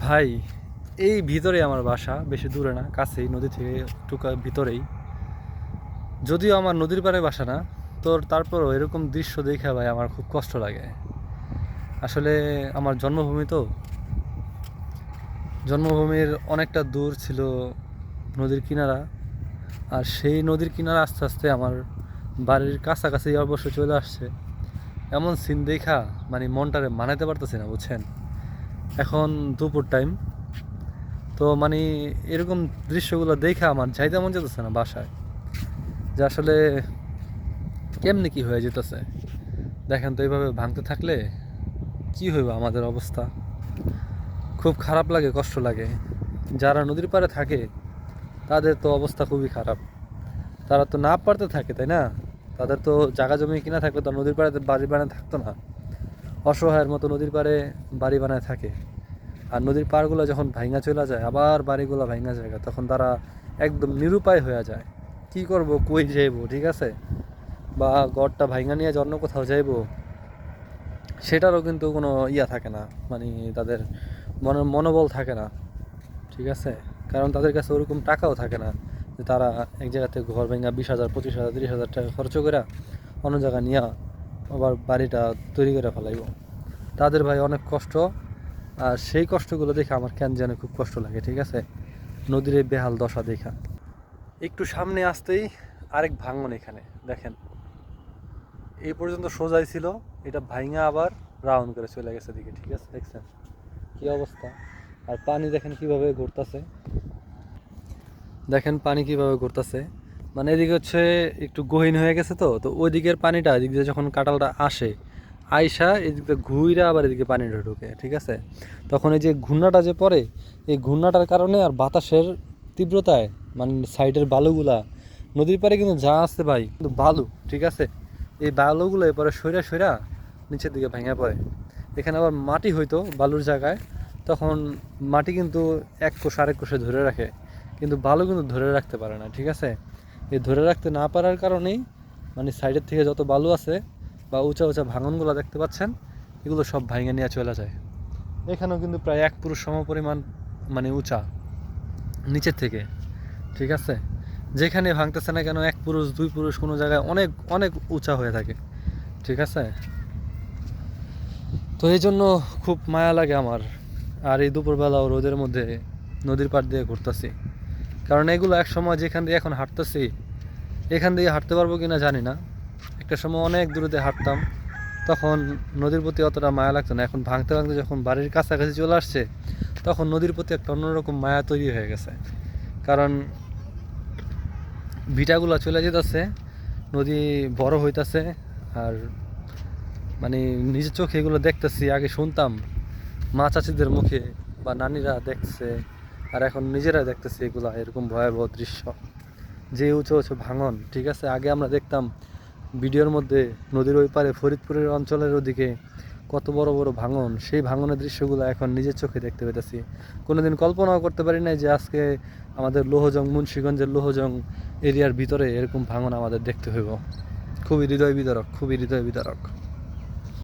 ভাই, এই ভিতরে আমার বাসা, বেশি দূরে না, কাছেই, নদী থেকে একটু ভিতরেই। যদিও আমার নদীর পাড়ে বাসা না, তো তারপরও এরকম দৃশ্য দেখে ভাই আমার খুব কষ্ট লাগে। আসলে আমার জন্মভূমি তো, জন্মভূমির অনেকটা দূর ছিল নদীর কিনারা। আর সেই নদীর কিনারা আস্তে আস্তে আমার বাড়ির কাছাকাছি অবশ্য চলে আসছে। এমন সিন দেখা মানে মনটারে মানাতে পারতেছি না, বুঝছেন। এখন দুপুর টাইম, তো মানে এরকম দৃশ্যগুলো দেখে আমার যাইতে মন যেতেছে না বাসায়, যে আসলে কেমনে কি হয়ে যেতেছে। দেখেন তো এইভাবে ভাঙতে থাকলে কি হইব আমাদের অবস্থা। খুব খারাপ লাগে, কষ্ট লাগে। যারা নদীর পাড়ে থাকে তাদের তো অবস্থা খুবই খারাপ। তারা তো না পারতে থাকে, তাই না? তাদের তো জায়গা জমি কিনা থাকলে তো নদীর পাড়ে বাড়ি বানায় থাকতো না। অসহায়ের মতো নদীর পাড়ে বাড়ি বানায় থাকে। আর নদীর পাড়গুলো যখন ভাঙা চলে যায়, আবার বাড়িগুলো ভাঙা যায়, তখন তারা একদম নিরুপায় হয়ে যায়। কি করব, কই যাইবো, ঠিক আছে? বা গড়টা ভাঙা নিয়ে যে অন্য কোথাও যাইবো, সেটারও কিন্তু কোনো ইয়া থাকে না। মানে তাদের মনোবল থাকে না, ঠিক আছে? কারণ তাদের কাছে ওরকম টাকাও থাকে না যে তারা এক জায়গা থেকে ঘর ভেঙে 20,000, 25,000, 30,000 টাকা খরচ করে অন্য জায়গায় নিয়ে আবার বাড়িটা তৈরি করে ফেলাইব। তাদের ভাই অনেক কষ্ট। আর সেই কষ্টগুলো দেখে আমার কেন যেন খুব কষ্ট লাগে, ঠিক আছে? নদীর এই বেহাল দশা দেখা। একটু সামনে আসতেই আরেক ভাঙন, এখানে দেখেন। এই পর্যন্ত সোজাই ছিল, এটা ভাইঙা আবার রাউন্ড করে চলে গেছে দিকে, ঠিক আছে? দেখছেন কি অবস্থা? আর পানি দেখেন কিভাবে ঘুরতেছে, দেখেন পানি কিভাবে ঘুরতেছে। মানে এদিকে হচ্ছে একটু গহীন হয়ে গেছে, তো তো ওই দিকের পানিটা এদিক দিয়ে যখন কাঁটালটা আসে, আইসা এদিক দিয়ে ঘুইরা আবার এদিকে পানিটা ঢুকে, ঠিক আছে? তখন এই যে ঘূর্ণাটা যে পড়ে, এই ঘূর্ণাটার কারণে আর বাতাসের তীব্রতায় মানে সাইডের বালুগুলা, নদীর পাড়ে কিন্তু যা আছে ভাই কিন্তু বালু, ঠিক আছে? এই বালুগুলো এরপরে সইরা সইরা নিচের দিকে ভেঙে পড়ে। এখানে আবার মাটি হইতো বালুর জায়গায়, তখন মাটি কিন্তু এক কোষ আরেক কোষে ধরে রাখে, কিন্তু বালু কিন্তু ধরে রাখতে পারে না, ঠিক আছে? এই ধরে রাখতে না পারার কারণেই মানে সাইডের থেকে যত বালু আছে বা উঁচা উঁচা ভাঙনগুলো দেখতে পাচ্ছেন, এগুলো সব ভাঙে নিয়ে চলে যায়। এখানেও কিন্তু প্রায় 1 পুরুষ সম পরিমাণ মানে উঁচা নিচের থেকে, ঠিক আছে? যেখানে ভাঙতেছে না কেন 1 পুরুষ 2 পুরুষ কোনো জায়গায় অনেক অনেক উঁচা হয়ে থাকে, ঠিক আছে? তো এই জন্য খুব মায়া লাগে আমার। আর এই দুপুরবেলাও রোদের মধ্যে নদীর পাড় দিয়ে ঘুরতেছি, কারণ এগুলো এক সময় যেখান দিয়ে এখন হাঁটতেছি, এখান দিয়ে হাঁটতে পারবো কিনা জানি না। একটা সময় অনেক দূরতে হাঁটতাম, তখন নদীর প্রতি অতটা মায়া লাগতো না। এখন ভাঙতে ভাঙতে যখন বাড়ির কাছাকাছি চলে আসছে, তখন নদীর প্রতি একটা অন্যরকম মায়া তৈরি হয়ে গেছে। কারণ ভিটাগুলো চলে যেতেছে, নদী বড় হইতাছে। আর মানে নিজের চোখে এগুলো দেখতেছি, আগে শুনতাম মা চাচিদের মুখে বা নানিরা দেখছে, আর এখন নিজেরা দেখতেছি এগুলা, এরকম ভয়াবহ দৃশ্য। যে উঁচু উঁচু ভাঙন, ঠিক আছে? আগে আমরা দেখতাম ভিডিওর মধ্যে নদীর ওই পারে ফরিদপুরের অঞ্চলের ওদিকে কত বড় বড় ভাঙন, সেই ভাঙনের দৃশ্যগুলো এখন নিজের চোখে দেখতে পেতেছি। কোনোদিন কল্পনাও করতে পারি নাই যে আজকে আমাদের লোহজং, মুন্সিগঞ্জের লোহজং এরিয়ার ভিতরে এরকম ভাঙন আমাদের দেখতে হইব। খুবই হৃদয় বিদারক, খুবই হৃদয় বিদারক।